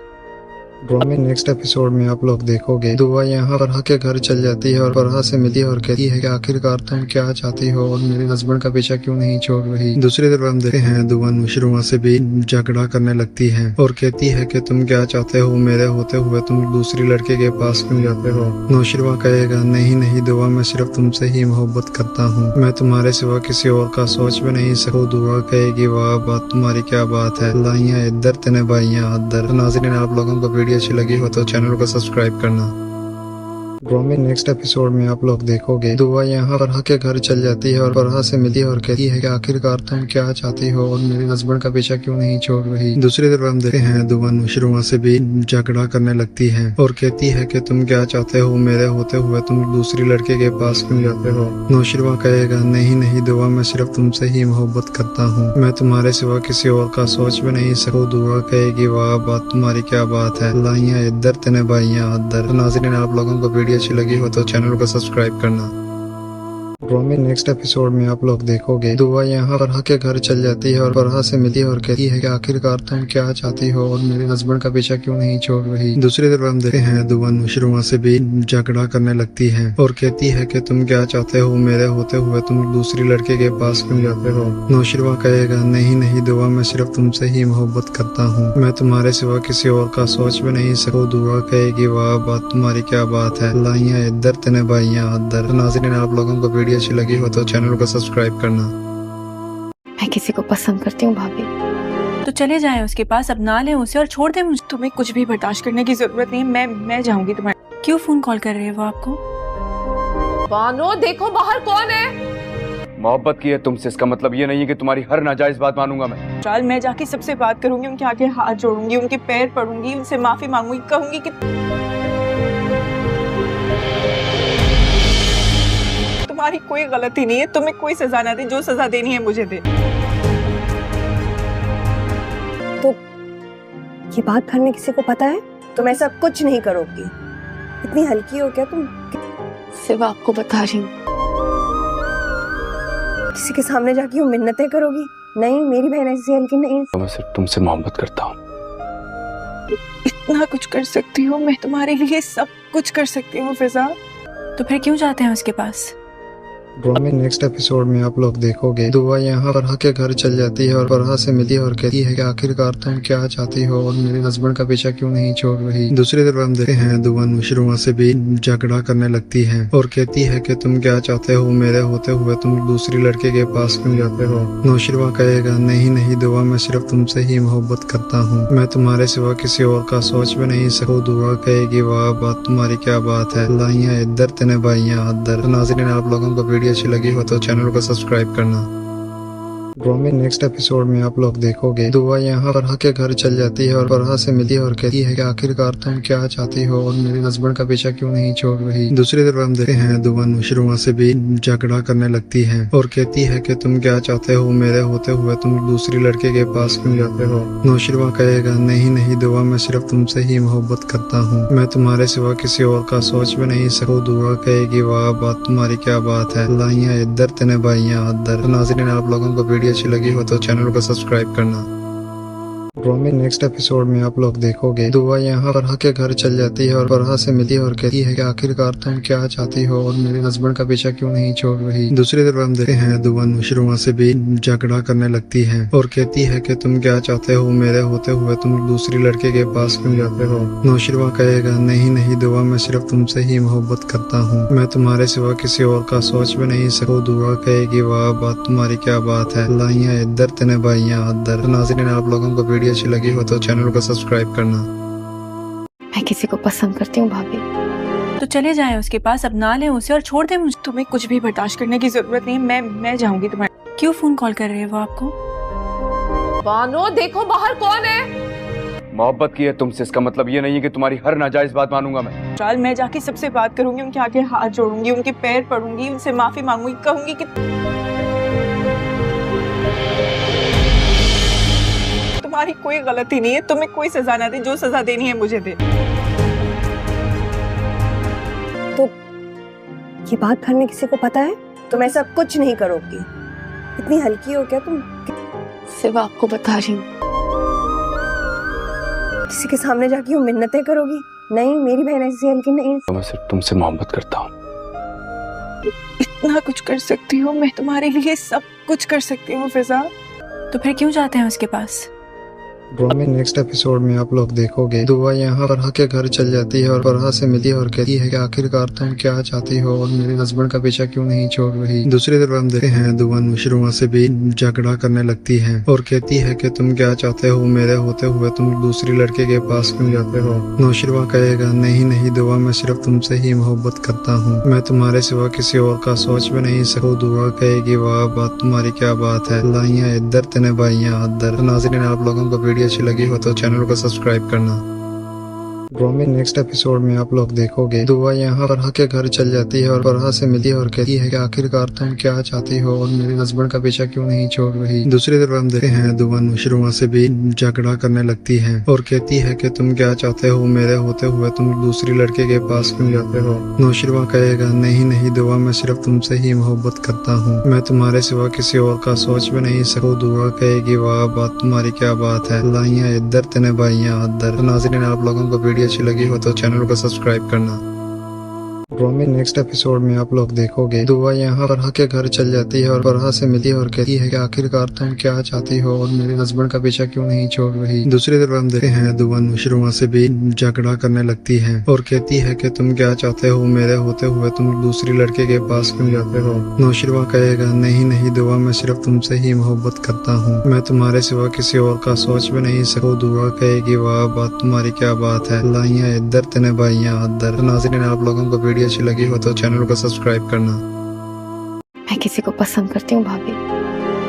ड्रामे नेक्स्ट एपिसोड में आप लोग देखोगे दुआ यहाँ फरहा के घर चल जाती है और फरहा से मिली और कहती है कि आखिरकार तुम क्या चाहती हो और मेरे हस्बैंड का पीछा क्यों नहीं छोड़ रही। दूसरी तरफ हम देखते हैं दुआ नुशरुआ से भी झगड़ा करने लगती है और कहती है कि तुम क्या चाहते हो, मेरे होते हुए तुम दूसरी लड़के के पास क्यों जाते हो। नुशरुआ कहेगा नहीं नहीं दुआ, मैं सिर्फ तुमसे ही मोहब्बत करता हूँ, मैं तुम्हारे सिवा किसी और का सोच भी नहीं सकूँ। दुआ कहेगी वाह बात तुम्हारी क्या बात है, लाइयाँ इधर तेने बाइयाँ अदर। नाज़रीन आप लोगों को वीडियो अच्छी लगी हो तो चैनल को सब्सक्राइब करना। ड्रामे नेक्स्ट एपिसोड में आप लोग देखोगे दुआ यहाँ फरहा के घर चल जाती है और फरहा से मिली और कहती है कि आखिरकार तुम क्या चाहती हो और मेरे हस्बैंड का पीछा क्यों नहीं छोड़ रही। दूसरी तरफ हम देखते हैं दुआ नुशरुआ से भी झगड़ा करने लगती है और कहती है कि तुम क्या चाहते हो, मेरे होते हुए तुम दूसरी लड़के के पास क्यों जाते हो। नुशरुआ कहेगा नहीं नहीं दुआ, मैं सिर्फ तुमसे ही मोहब्बत करता हूँ, मैं तुम्हारे सिवा किसी और का सोच भी नहीं सकूँ। दुआ कहेगी वाह बात तुम्हारी क्या बात है, लाइयाँ इधर तेने बाइयाँ अदर। नाज़रीन आप लोगों को वीडियो अच्छी लगी हो तो चैनल को सब्सक्राइब करना। ड्रामे नेक्स्ट एपिसोड में आप लोग देखोगे दुआ यहाँ फरहा के घर चल जाती है और फरहा से मिली और कहती है कि आखिरकार तुम क्या चाहती हो और मेरे हस्बैंड का पीछा क्यों नहीं छोड़ रही। दूसरी तरफ हम देखते हैं दुआ नुशरुआ से भी झगड़ा करने लगती है और कहती है कि तुम क्या चाहते हो, मेरे होते हुए तुम दूसरी लड़के के पास क्यों जाते हो। नुशरुआ कहेगा नहीं नहीं दुआ, मैं सिर्फ तुमसे ही मोहब्बत करता हूँ, मैं तुम्हारे सिवा किसी और का सोच भी नहीं सकूँ। दुआ कहेगी वाह बात तुम्हारी क्या बात है, लाइयाँ इधर तेने बाइयाँ अदर। नाज़रीन आप लोगों को वीडियो अच्छी लगी हो तो चैनल को सब्सक्राइब करना। मैं किसी को पसंद करती हूँ भाभी। तो चले जाएं उसके पास, अब ना लें उसे और छोड़ दें मुझे। तुम्हें कुछ भी बर्दाश्त करने की जरूरत नहीं, मैं जाऊंगी तुम्हारे। क्यों फोन कॉल कर रहे हैं वो आपको? बानो देखो बाहर कौन है। मोहब्बत की है तुमसे, इसका मतलब ये नहीं है कि तुम्हारी हर नाजायज बात मानूंगा मैं। चाल मैं जाके सबसे बात करूंगी, उनके आगे हाथ जोड़ूंगी, उनके पैर पड़ूंगी, उनसे माफी मांगूंगी, कहूंगी कि तुम्हारी कोई गलती नहीं है, तुम्हें कोई सजा ना दे, जो सजा देनी है मुझे दे। तो ये बात घर में किसी को पता है? तुम ऐसा कुछ नहीं करोगी। इतनी हल्की हो क्या तुम? सिर्फ आपको बता रही हूँ। किसी के सामने जाके यूं मिन्नतें करोगी? नहीं, मेरी बहन ऐसी हल्की नहीं। तो मैं सिर्फ तुमसे मोहब्बत करता हूँ। इतना कुछ कर सकती हूँ मैं, तुम्हारे लिए सब कुछ कर सकती हूँ फिजा। तो फिर क्यों जाते हैं उसके पास? ड्रामे नेक्स्ट एपिसोड में आप लोग देखोगे दुआ यहाँ फरहा के घर चल जाती है और फरहा से मिली और कहती है कि आखिरकार तुम क्या चाहती हो और मेरे हस्बैंड का पीछा क्यों नहीं छोड़ रही। दूसरी तरफ हम देखते हैं दुआ नुशरुआ से भी झगड़ा करने लगती है और कहती है कि तुम क्या चाहते हो, मेरे होते हुए तुम दूसरी लड़के के पास क्यों जाते हो। नुशरुआ कहेगा नहीं नहीं दुआ, मैं सिर्फ तुमसे ही मोहब्बत करता हूँ, मैं तुम्हारे सिवा किसी और का सोच भी नहीं सकूँ। दुआ कहेगी वाह बात तुम्हारी क्या बात है, लाइयाँ इधर तेने बाइयाँ अदर। नाज़रीन आप लोगों को वीडियो अच्छी लगी हो तो चैनल को सब्सक्राइब करना। ड्रामे नेक्स्ट एपिसोड में आप लोग देखोगे दुआ यहाँ फरहा के घर चल जाती है और फरहा से मिली और कहती है कि आखिरकार तुम क्या चाहती हो और मेरे हस्बैंड का पीछा क्यों नहीं छोड़ रही। दूसरी तरफ हम देखते हैं दुआ नुशरुआ से भी झगड़ा करने लगती है और कहती है कि तुम क्या चाहते हो, मेरे होते हुए तुम दूसरी लड़के के पास क्यों जाते हो। नुशरुआ कहेगा नहीं नहीं दुआ, मैं सिर्फ तुमसे ही मोहब्बत करता हूँ, मैं तुम्हारे सिवा किसी और का सोच भी नहीं सकूँ। दुआ कहेगी वाह बात तुम्हारी क्या बात है, लाइयाँ इधर तेने बाइयाँ अदर। नाज़रीन आप लोगों को वीडियो अच्छी लगी हो तो चैनल को सब्सक्राइब करना। ड्रामे नेक्स्ट एपिसोड में आप लोग देखोगे दुआ यहाँ फरहा के घर चल जाती है और फरहा से मिली और कहती है कि आखिरकार तुम क्या चाहती हो और मेरे हस्बैंड का पीछा क्यों नहीं छोड़ रही। दूसरी तरफ हम देखते हैं दुआ नुशरुआ से भी झगड़ा करने लगती है और कहती है कि तुम क्या चाहते हो, मेरे होते हुए तुम दूसरी लड़के के पास क्यों जाते हो। नुशरुआ कहेगा नहीं नहीं दुआ, मैं सिर्फ तुमसे ही मोहब्बत करता हूँ, मैं तुम्हारे सिवा किसी और का सोच भी नहीं सकूँ। दुआ कहेगी वाह बात तुम्हारी क्या बात है, लाइयाँ इधर तेने बाइयाँ अदर। नाज़रीन आप लोगों को वीडियो अच्छी लगी हो तो चैनल को सब्सक्राइब करना। मैं किसी को पसंद करती हूँ भाभी। तो चले जाएं उसके पास, अब ना लें उसे और छोड़ दें मुझे। तुम्हें कुछ भी बर्दाश्त करने की जरूरत नहीं, मैं जाऊंगी तुम्हारे। क्यों फोन कॉल कर रहे हैं वो आपको? बानो देखो बाहर कौन है। मोहब्बत की है तुमसे, इसका मतलब ये नहीं है कि तुम्हारी हर नाजायज बात मानूंगा मैं। चाल मैं जाके सबसे बात करूंगी, उनके आगे हाथ जोड़ूंगी, उनके पैर पड़ूंगी, उनसे माफी मांगूंगी, कहूंगी कि तुम्हारी कोई गलती नहीं है, तुम्हें कोई सजा ना दे, जो सजा देनी है मुझे दे। तो ये बात घर में किसी को पता है? तुम ऐसा कुछ नहीं करोगी। इतनी हल्की हो क्या तुम? सिर्फ आपको बता रही हूँ। किसी के सामने जाके यूं मिन्नतें करोगी? नहीं, मेरी बहन ऐसी हल्की नहीं। तो मैं सिर्फ तुमसे मोहब्बत करता हूँ। इतना कुछ कर सकती हूँ मैं, तुम्हारे लिए सब कुछ कर सकती हूँ फिजा। तो फिर क्यों जाते हैं उसके पास? ड्रामे नेक्स्ट एपिसोड में आप लोग देखोगे दुआ यहाँ फरहा के घर चल जाती है और फरहा से मिली और कहती है कि आखिरकार तुम क्या चाहती हो और मेरे हस्बैंड का पीछा क्यों नहीं छोड़ रही। दूसरी तरफ हम देखते हैं दुआ नुशरुआ से भी झगड़ा करने लगती है और कहती है कि तुम क्या चाहते हो, मेरे होते हुए तुम दूसरी लड़के के पास क्यों जाते हो। नुशरुआ कहेगा नहीं नहीं दुआ, मैं सिर्फ तुमसे ही मोहब्बत करता हूँ, मैं तुम्हारे सिवा किसी और का सोच भी नहीं सकूँ। दुआ कहेगी वाह बात तुम्हारी क्या बात है, लाइयाँ इधर तेने बाइयाँ अदर। नाज़रीन आप लोगों को वीडियो अच्छी लगी हो तो चैनल को सब्सक्राइब करना। ड्रामे नेक्स्ट एपिसोड में आप लोग देखोगे दुआ यहाँ फरहा के घर चल जाती है और फरहा से मिली और कहती है कि आखिरकार तुम क्या चाहती हो और मेरे हस्बैंड का पीछा क्यों नहीं छोड़ रही। दूसरी तरफ हम देखते हैं दुआ नुशरुआ से भी झगड़ा करने लगती है और कहती है कि तुम क्या चाहते हो, मेरे होते हुए तुम दूसरी लड़के के पास क्यों जाते हो। नुशरुआ कहेगा नहीं नहीं दुआ, मैं सिर्फ तुमसे ही मोहब्बत करता हूँ, मैं तुम्हारे सिवा किसी और का सोच भी नहीं सकूँ। दुआ कहेगी वाह बात तुम्हारी क्या बात है, लाइयाँ इधर तेने बाइयाँ अदर। नाज़रीन आप लोगों को वीडियो अच्छी लगी हो तो चैनल को सब्सक्राइब करना। ड्रामे नेक्स्ट एपिसोड में आप लोग देखोगे दुआ यहाँ फरहा के घर चल जाती है और फरहा से मिली और कहती है कि आखिरकार तुम क्या चाहती हो और मेरे हस्बैंड का पीछा क्यों नहीं छोड़ रही। दूसरी तरफ हम देखते हैं दुआ नुशरुआ से भी झगड़ा करने लगती है और कहती है कि तुम क्या चाहते हो, मेरे होते हुए तुम दूसरी लड़के के पास क्यों जाते हो। नुशरुआ कहेगा नहीं नहीं दुआ, मैं सिर्फ तुमसे ही मोहब्बत करता हूँ, मैं तुम्हारे सिवा किसी और का सोच भी नहीं सकूँ। दुआ कहेगी वाह बात तुम्हारी क्या बात है, लाइयाँ इधर तेने बाइयाँ अदर। नाज़रीन आप लोगों को वीडियो अच्छी लगी हो तो चैनल को सब्सक्राइब करना। मैं किसी को पसंद करती हूँ भाभी।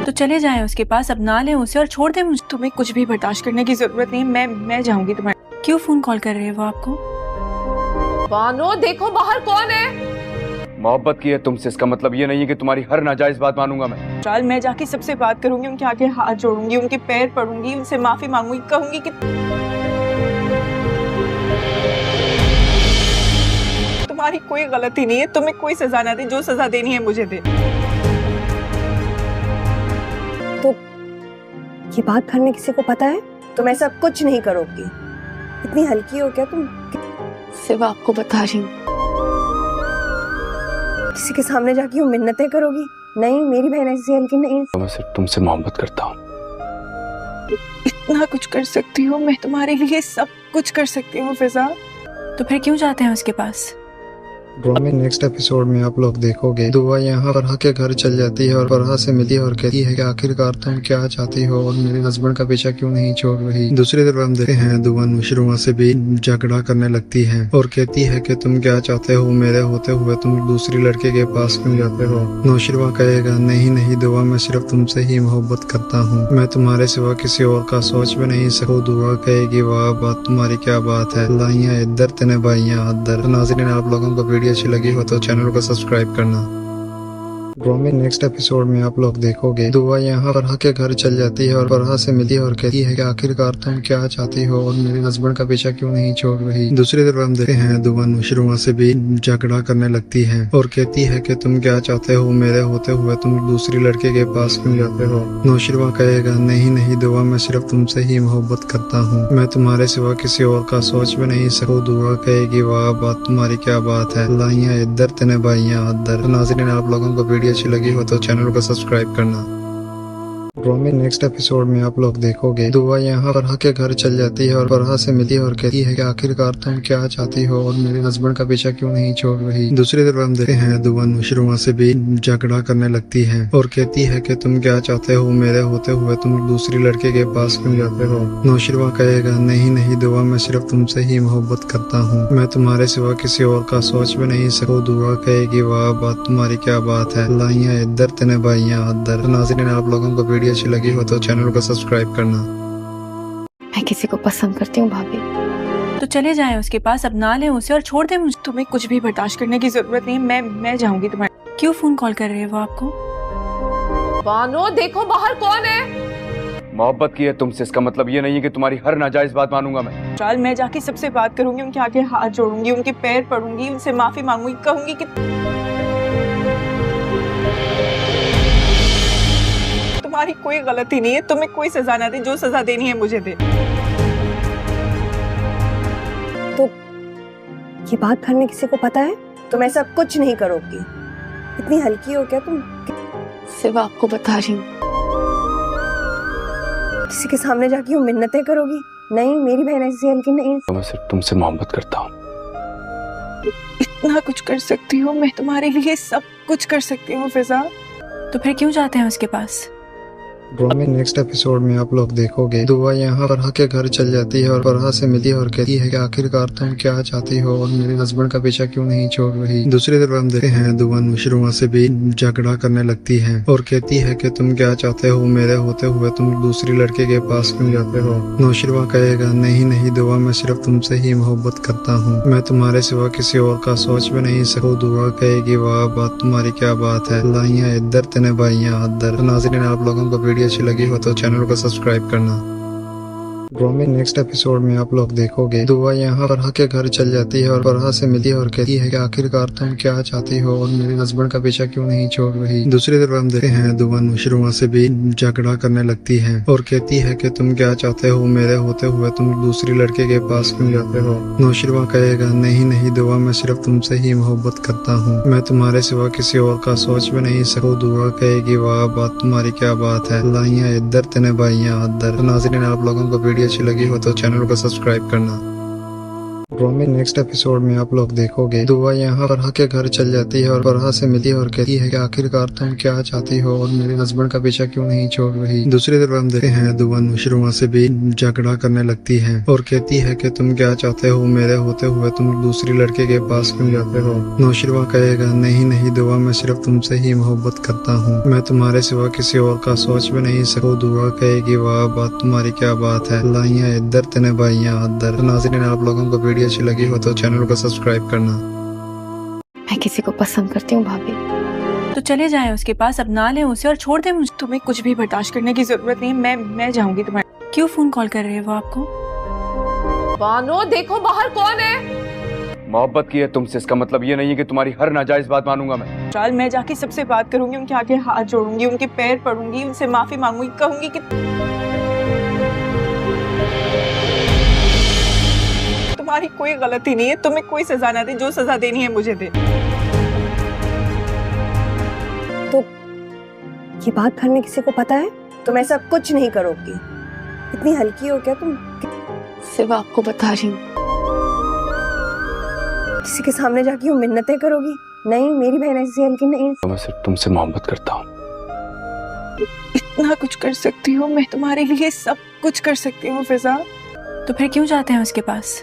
तो चले जाएं उसके पास, अब ना लें उसे और छोड़ दें मुझे। तुम्हें कुछ भी बर्दाश्त करने की जरूरत नहीं, मैं जाऊंगी तुम्हारे। क्यों फोन कॉल कर रहे हैं वो आपको? बानो देखो बाहर कौन है। मोहब्बत की है तुमसे, इसका मतलब ये नहीं है कि तुम्हारी हर नाजायज बात मानूंगा मैं। चाल मैं जाके सबसे बात करूंगी, उनके आगे हाथ जोड़ूंगी, उनके पैर पड़ूंगी, उनसे माफी मांगूंगी, कहूंगी कि तुम्हारी कोई गलती नहीं है, तुम्हें कोई सजा ना दे, जो सजा देनी है मुझे दे। तो ये बात घर में किसी को पता है? तुम ऐसा कुछ नहीं करोगी। इतनी हल्की हो क्या तुम? सिर्फ आपको बता रही हूँ। किसी के सामने जाके यूं मिन्नतें करोगी? नहीं, मेरी बहन ऐसी हल्की नहीं। तो मैं सिर्फ तुमसे मोहब्बत करता हूँ। इतना कुछ कर सकती हूँ मैं, तुम्हारे लिए सब कुछ कर सकती हूँ फिजा। तो फिर क्यों जाते हैं उसके पास? ड्रामे नेक्स्ट एपिसोड में आप लोग देखोगे दुआ यहाँ फरहा के घर चल जाती है और फरहा से मिली और कहती है कि आखिरकार तुम क्या चाहती हो और मेरे हस्बैंड का पीछा क्यों नहीं छोड़ रही। दूसरी तरफ हम देखते हैं दुआ नुशरुआ से भी झगड़ा करने लगती है और कहती है कि तुम क्या चाहते हो, मेरे होते हुए तुम दूसरी लड़के के पास क्यों जाते हो। नुशरुआ कहेगा नहीं नहीं दुआ, मैं सिर्फ तुमसे ही मोहब्बत करता हूँ, मैं तुम्हारे सिवा किसी और का सोच भी नहीं सकूँ। दुआ कहेगी वाह बात तुम्हारी क्या बात है, लाइयाँ इधर तेने बाइयाँ अदर। नाज़रीन आप लोगों को वीडियो अच्छी लगी हो तो चैनल को सब्सक्राइब करना। ड्रामे नेक्स्ट एपिसोड में आप लोग देखोगे दुआ यहाँ फरहा के घर चल जाती है और फरहा से मिली और कहती है कि आखिरकार तुम क्या चाहती हो और मेरे हस्बैंड का पीछा क्यों नहीं छोड़ रही। दूसरी तरफ हम देखते हैं दुआ नुशरुआ से भी झगड़ा करने लगती है और कहती है कि तुम क्या चाहते हो, मेरे होते हुए तुम दूसरी लड़के के पास क्यों जाते हो। नुशरुआ कहेगा नहीं नहीं दुआ, मैं सिर्फ तुमसे ही मोहब्बत करता हूँ, मैं तुम्हारे सिवा किसी और का सोच भी नहीं सकूँ। दुआ कहेगी वाह बात तुम्हारी क्या बात है, लाइयाँ इधर तेने बाइयाँ अदर। नाज़रीन आप लोगों को वीडियो अच्छी लगी हो तो चैनल को सब्सक्राइब करना। ड्रामे नेक्स्ट एपिसोड में आप लोग देखोगे दुआ यहाँ फरहा के घर चल जाती है और फरहा से मिली और कहती है कि आखिरकार तुम क्या चाहती हो और मेरे हस्बैंड का पीछा क्यों नहीं छोड़ रही। दूसरी तरफ हम देखते हैं दुआ नुशरुआ से भी झगड़ा करने लगती है और कहती है कि तुम क्या चाहते हो, मेरे होते हुए तुम दूसरी लड़के के पास क्यों जाते हो। नुशरुआ कहेगा नहीं नहीं दुआ, मैं सिर्फ तुमसे ही मोहब्बत करता हूँ, मैं तुम्हारे सिवा किसी और का सोच भी नहीं सकूँ। दुआ कहेगी वाह बात तुम्हारी क्या बात है, लाइयाँ इधर तेने बाइयाँ अदर। नाज़रीन आप लोगों को वीडियो अच्छी लगी हो तो चैनल को सब्सक्राइब करना। मैं किसी को पसंद करती हूँ भाभी। तो चले जाएं उसके पास, अब ना लें उसे और छोड़ दें मुझे। तुम्हें कुछ भी बर्दाश्त करने की जरूरत नहीं, मैं जाऊंगी तुम्हारे। क्यों फोन कॉल कर रहे हैं वो आपको? बानो देखो बाहर कौन है। मोहब्बत की है तुमसे, इसका मतलब ये नहीं है कि तुम्हारी हर नाजायज बात मानूंगा मैं। चाल, मैं जाके सबसे बात करूंगी, उनके आगे हाथ जोड़ूंगी, उनके पैर पड़ूंगी, उनसे माफी मांगूंगी, कहूंगी कि तुम्हारी कोई गलती नहीं है, तुम्हें कोई सजा ना दे, जो सजा देनी है मुझे दे। तो ये बात घर में किसी को पता है? तुम ऐसा कुछ नहीं करोगी। इतनी हल्की हो क्या तुम? सिर्फ आपको बता रही हूँ। किसी के सामने जाके वो मिन्नतें करोगी? नहीं, मेरी बहन ऐसी हल्की नहीं। तो मैं सिर्फ तुमसे मोहब्बत करता हूँ। इतना कुछ कर सकती हूँ मैं, तुम्हारे लिए सब कुछ कर सकती हूँ फिजा। तो फिर क्यों जाते हैं उसके पास? में नेक्स्ट एपिसोड में आप लोग देखोगे दुआ यहाँ फरहा के घर चल जाती है और फरहा से मिली और कहती है कि आखिरकार तुम क्या चाहती हो और मेरे हस्बैंड का पीछा क्यों नहीं छोड़ रही। दूसरी तरफ हम देखते हैं दुआ नुशरुआ से भी झगड़ा करने लगती है और कहती है कि तुम क्या चाहते हो, मेरे होते हुए तुम दूसरी लड़के के पास क्यों जाते हो। नुशरुआ कहेगा नहीं नहीं दुआ, मैं सिर्फ तुमसे ही मोहब्बत करता हूँ, मैं तुम्हारे सिवा किसी और का सोच भी नहीं सकूँ। दुआ कहेगी वाह बात तुम्हारी क्या बात है, लाइयाँ इधर तेने बाइयाँ अदर। नाज़रीन, आप लोगों को वीडियो अच्छी लगी हो तो चैनल को सब्सक्राइब करना। में नेक्स्ट एपिसोड में आप लोग देखोगे दुआ यहाँ फरहा के घर चल जाती है और फरहा से मिली और कहती है कि आखिरकार तुम क्या चाहती हो और मेरे हस्बैंड का पीछा क्यों नहीं छोड़ रही। दूसरी तरफ हम देखते हैं दुआ नुशरुआ से भी झगड़ा करने लगती है और कहती है कि तुम क्या चाहते हो, मेरे होते हुए तुम दूसरी लड़के के पास क्यों जाते हो। नुशरुआ कहेगा नहीं नहीं दुआ, मैं सिर्फ तुमसे ही मोहब्बत करता हूँ, मैं तुम्हारे सिवा किसी और का सोच भी नहीं सकूँ। दुआ कहेगी वाह बात तुम्हारी क्या बात है, लाइयाँ इधर तेने बाइयाँ अदर। नाज़रीन, आप लोगों को वीडियो अच्छी लगी हो तो चैनल को सब्सक्राइब करना। में नेक्स्ट एपिसोड में आप लोग देखोगे दुआ यहाँ फरहा के घर चल जाती है और फरहा से मिली और कहती है कि आखिरकार तुम क्या चाहती हो और मेरे हस्बैंड का पीछा क्यों नहीं छोड़ रही। दूसरी तरफ हम देखते हैं दुआ नुशरुआ से भी झगड़ा करने लगती है और कहती है कि तुम क्या चाहते हो, मेरे होते हुए तुम दूसरी लड़के के पास क्यों जाते हो। नुशरुआ कहेगा नहीं नहीं दुआ, मैं सिर्फ तुमसे ही मोहब्बत करता हूँ, मैं तुम्हारे सिवा किसी और का सोच भी नहीं सकूँ। दुआ कहेगी वाह बात तुम्हारी क्या बात है, लाइयाँ इधर तेने बाइयाँ अदर। नाज़रीन, आप लोगों को वीडियो अच्छी लगी हो तो चैनल को सब्सक्राइब करना। मैं किसी को पसंद करती हूँ भाभी। तो चले जाएं उसके पास, अब ना लें उसे और छोड़ दें मुझे। तुम्हें कुछ भी बर्दाश्त करने की जरूरत नहीं, मैं जाऊंगी तुम्हारे। क्यों फोन कॉल कर रहे हैं वो आपको? बानो देखो बाहर कौन है। मोहब्बत की है तुमसे, इसका मतलब ये नहीं है कि तुम्हारी हर नाजायज बात मानूंगा मैं। चाल, मैं जाके सबसे बात करूंगी, उनके आगे हाथ जोड़ूंगी, उनके पैर पड़ूंगी, उनसे माफी मांगूंगी, कहूंगी कि तुम्हारी कोई गलती नहीं है, तुम्हें कोई सजा ना दे, जो सजा देनी है मुझे दे। तो ये बात घर में किसी को पता है? तुम ऐसा कुछ नहीं करोगी। इतनी हल्की हो क्या तुम? सिर्फ आपको बता रही हूँ। किसी के सामने जाके वो मिन्नतें करोगी? नहीं, मेरी बहन ऐसी हल्की नहीं। तो मैं सिर्फ तुमसे मोहब्बत करता हूँ। इतना कुछ कर सकती हूँ मैं, तुम्हारे लिए सब कुछ कर सकती हूँ फिजा। तो फिर क्यों जाते हैं उसके पास?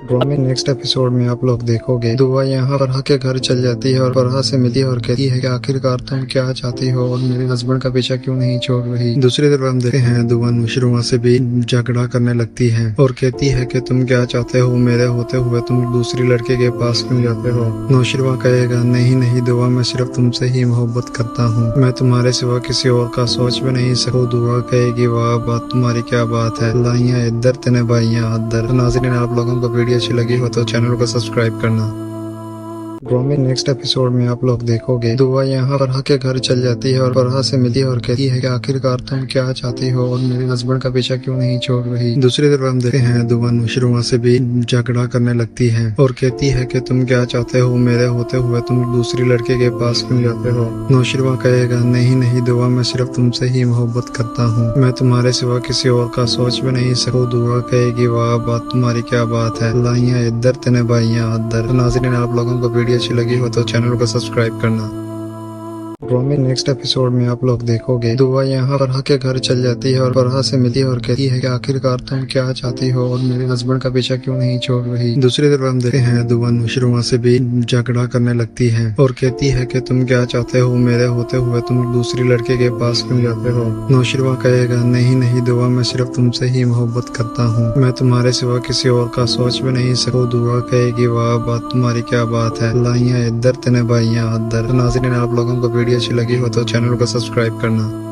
में नेक्स्ट एपिसोड में आप लोग देखोगे दुआ यहाँ फरहा के घर चल जाती है और फरहा से मिली और कहती है कि आखिरकार तुम क्या चाहती हो और मेरे हस्बैंड का पीछा क्यों नहीं छोड़ रही। दूसरी तरफ हम देखते हैं दुआ नुशरुआ से भी झगड़ा करने लगती है और कहती है कि तुम क्या चाहते हो, मेरे होते हुए तुम दूसरी लड़के के पास क्यों जाते हो। नुशरुआ कहेगा नहीं नहीं दुआ, मैं सिर्फ तुमसे ही मोहब्बत करता हूँ, मैं तुम्हारे सिवा किसी और का सोच भी नहीं सकूँ। दुआ कहेगी वाह बात तुम्हारी क्या बात है, लाइयाँ इधर तेने बाइयाँ अदर। नाज़रीन, आप लोगों को वीडियो अच्छी लगी हो तो चैनल को सब्सक्राइब करना। में नेक्स्ट एपिसोड में आप लोग देखोगे दुआ यहाँ फरहा के घर चल जाती है और फरहा से मिली और कहती है कि आखिरकार तुम क्या चाहती हो और मेरे हस्बैंड का पीछा क्यों नहीं छोड़ रही। दूसरी तरफ हम देखते हैं दुआ नुशरुआ से भी झगड़ा करने लगती है और कहती है कि तुम क्या चाहते हो, मेरे होते हुए तुम दूसरी लड़के के पास क्यों जाते हो। नुशरुआ कहेगा नहीं नहीं दुआ, मैं सिर्फ तुमसे ही मोहब्बत करता हूँ, मैं तुम्हारे सिवा किसी और का सोच भी नहीं सकूँ। दुआ कहेगी वाह बात तुम्हारी क्या बात है, लाइयाँ इधर तेने बाइयाँ अदर। नाज़रीन, आप लोगों को वीडियो अच्छी लगी हो तो चैनल को सब्सक्राइब करना। में नेक्स्ट एपिसोड में आप लोग देखोगे दुआ यहाँ फरहा के घर चल जाती है और फरहा से मिली और कहती है कि आखिरकार तुम क्या चाहती हो और मेरे हस्बैंड का पीछा क्यों नहीं छोड़ रही। दूसरी तरफ हम देखते हैं दुआ नुशरुआ से भी झगड़ा करने लगती है और कहती है कि तुम क्या चाहते हो, मेरे होते हुए तुम दूसरी लड़के के पास क्यों जाते हो। नुशरुआ कहेगा नहीं नहीं दुआ, मैं सिर्फ तुमसे ही मोहब्बत करता हूँ, मैं तुम्हारे सिवा किसी और का सोच भी नहीं सकूँ। दुआ कहेगी वाह बात तुम्हारी क्या बात है, लाइयाँ इधर तेने बाइयाँ अदर। नाज़रीन, आप लोगों को वीडियो अच्छी लगी हो तो चैनल को सब्सक्राइब करना।